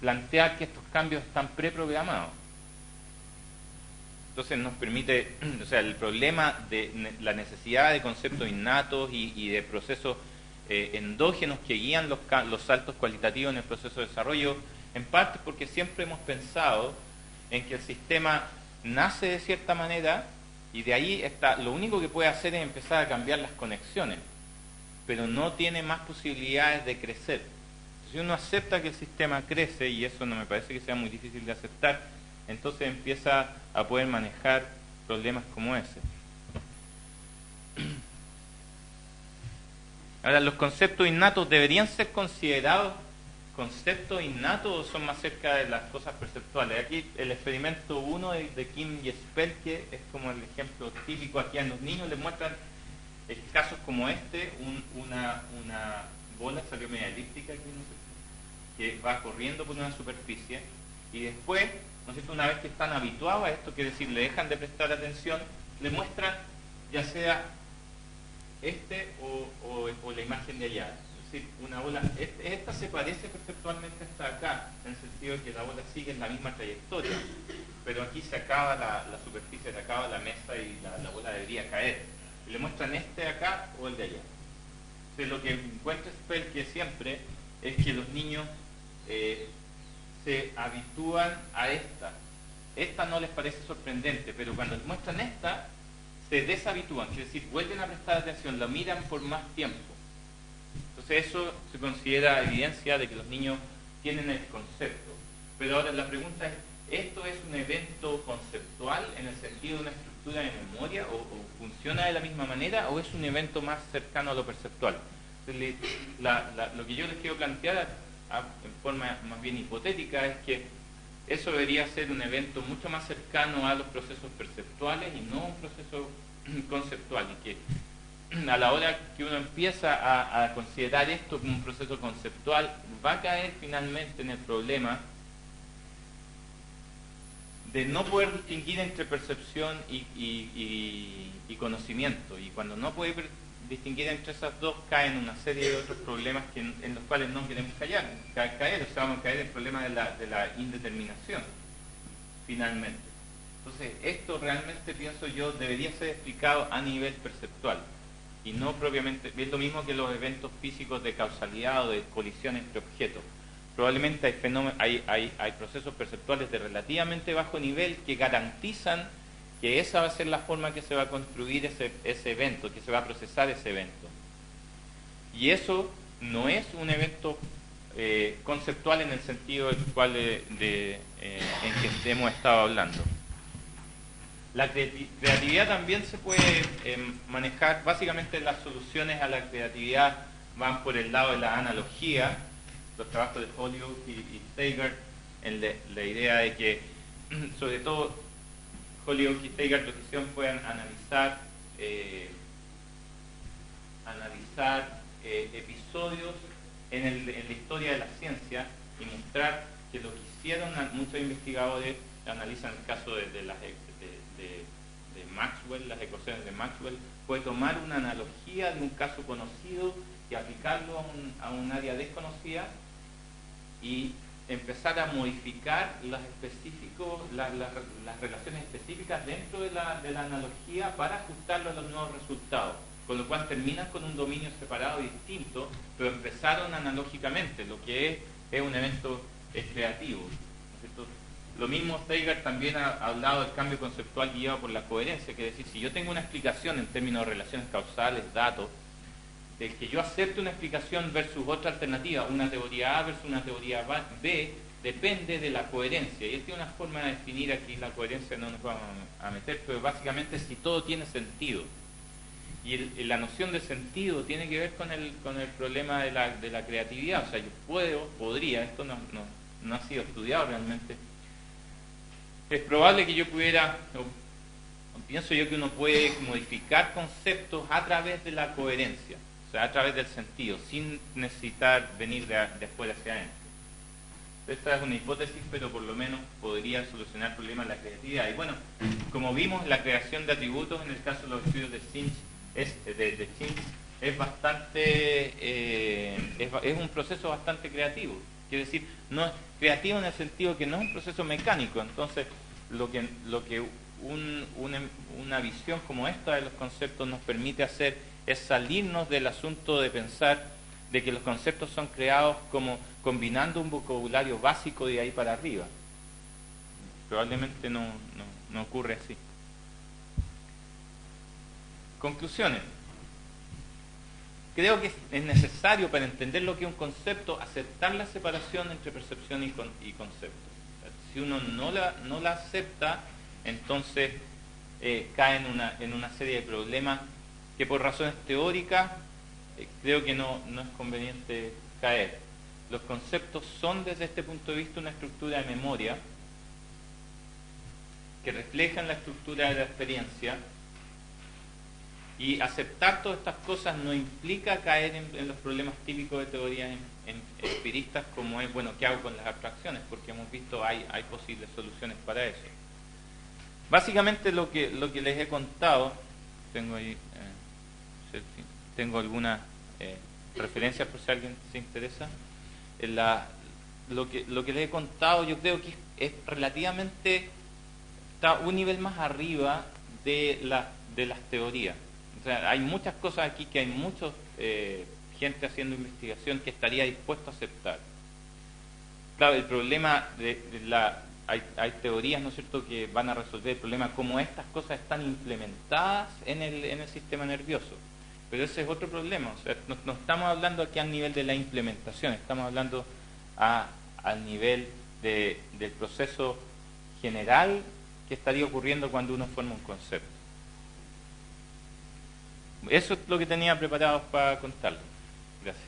plantear que estos cambios están preprogramados. Entonces nos permite, o sea, el problema de la necesidad de conceptos innatos y de procesos endógenos que guían los saltos cualitativos en el proceso de desarrollo, en parte porque siempre hemos pensado en que el sistema nace de cierta manera y de ahí lo único que puede hacer es empezar a cambiar las conexiones, pero no tiene más posibilidades de crecer. Si uno acepta que el sistema crece, y eso no me parece que sea muy difícil de aceptar, entonces empieza a poder manejar problemas como ese. Ahora, ¿los conceptos innatos deberían ser considerados conceptos innatos o son más cerca de las cosas perceptuales? Aquí el experimento 1 de Kim y Spelke es como el ejemplo típico. Aquí a los niños les muestran casos como este, una bola salió media elíptica aquí, no sé, que va corriendo por una superficie y después, ¿no es cierto?, una vez que están habituados a esto, quiere decir, le dejan de prestar atención, le muestran ya sea o la imagen de allá. Es decir, una bola, esta se parece perceptualmente hasta acá, en el sentido de que la bola sigue en la misma trayectoria, pero aquí se acaba la superficie, se acaba la mesa y la bola debería caer. Y le muestran este de acá o el de allá. Entonces, lo que encuentra Spelke siempre es que los niños se habitúan a esta. Esta no les parece sorprendente, pero cuando les muestran esta, se deshabitúan, es decir, vuelven a prestar atención, la miran por más tiempo. Entonces eso se considera evidencia de que los niños tienen el concepto. Pero ahora la pregunta es, ¿esto es un evento conceptual en el sentido de una estructura de memoria o funciona de la misma manera o es un evento más cercano a lo perceptual? Entonces, lo que yo les quiero plantear en forma más bien hipotética es que eso debería ser un evento mucho más cercano a los procesos perceptuales y no un proceso conceptual, y que a la hora que uno empieza a considerar esto como un proceso conceptual, va a caer finalmente en el problema de no poder distinguir entre percepción y conocimiento. Y cuando no puede distinguir entre esas dos, caen una serie de otros problemas en los cuales no queremos caer. O sea, vamos a caer en el problema de la indeterminación, finalmente. Entonces, esto realmente, pienso yo, debería ser explicado a nivel perceptual y no propiamente. Es lo mismo que los eventos físicos de causalidad o de colisión entre objetos. Probablemente hay procesos perceptuales de relativamente bajo nivel que garantizan que esa va a ser la forma que se va a construir ese evento, que se va a procesar ese evento. Y eso no es un evento conceptual en el sentido del cual en que hemos estado hablando. La creatividad también se puede manejar. Básicamente las soluciones a la creatividad van por el lado de la analogía. Los trabajos de Holyoake y Steigart, en la idea de que, sobre todo, Holyoake y Steigart lo que hicieron fue analizar episodios en la historia de la ciencia y mostrar que lo que hicieron muchos investigadores, analizan el caso de Maxwell, las ecuaciones de Maxwell, fue tomar una analogía de un caso conocido y aplicarlo a un área desconocida y empezar a modificar las relaciones específicas dentro de la analogía para ajustarlo a los nuevos resultados, con lo cual terminan con un dominio separado y distinto, pero empezaron analógicamente, lo que es un evento creativo, ¿no? Lo mismo Steigart también ha hablado del cambio conceptual guiado por la coherencia, que es decir, si yo tengo una explicación en términos de relaciones causales, datos, de que yo acepte una explicación versus otra alternativa, una teoría A versus una teoría B, depende de la coherencia. Y él tiene una forma de definir aquí la coherencia, no nos vamos a meter, pero básicamente si todo tiene sentido. Y la noción de sentido tiene que ver con el problema de la creatividad. O sea, yo podría, esto no ha sido estudiado realmente. Es probable que yo pudiera, pienso yo que uno puede modificar conceptos a través de la coherencia. O sea, a través del sentido, sin necesitar venir de afuera hacia adentro. Esta es una hipótesis, pero por lo menos podría solucionar problemas de la creatividad. Y bueno, como vimos, la creación de atributos en el caso de los estudios de Shinch es bastante, es un proceso bastante creativo. Quiero decir, no es creativo en el sentido que no es un proceso mecánico. Entonces, lo que una visión como esta de los conceptos nos permite hacer es salirnos del asunto de pensar de que los conceptos son creados como combinando un vocabulario básico de ahí para arriba. Probablemente no ocurre así. Conclusiones. Creo que es necesario para entender lo que es un concepto aceptar la separación entre percepción y concepto. Si uno no la acepta, entonces cae en una serie de problemas que por razones teóricas creo que no es conveniente caer. Los conceptos son desde este punto de vista una estructura de memoria que reflejan la estructura de la experiencia, y aceptar todas estas cosas no implica caer en los problemas típicos de teorías empiristas como es, bueno, ¿qué hago con las abstracciones? Porque hemos visto hay posibles soluciones para eso. Básicamente lo que les he contado, tengo ahí tengo algunas referencias por si alguien se interesa. Lo que les he contado yo creo que es relativamente, está un nivel más arriba de las teorías. O sea, hay muchas cosas aquí que hay mucha gente haciendo investigación que estaría dispuesto a aceptar. Claro, el problema hay teorías, ¿no es cierto?, que van a resolver el problema como estas cosas están implementadas en el sistema nervioso. Pero ese es otro problema. O sea, no estamos hablando aquí al nivel de la implementación, estamos hablando al nivel del proceso general que estaría ocurriendo cuando uno forma un concepto. Eso es lo que tenía preparado para contarles. Gracias.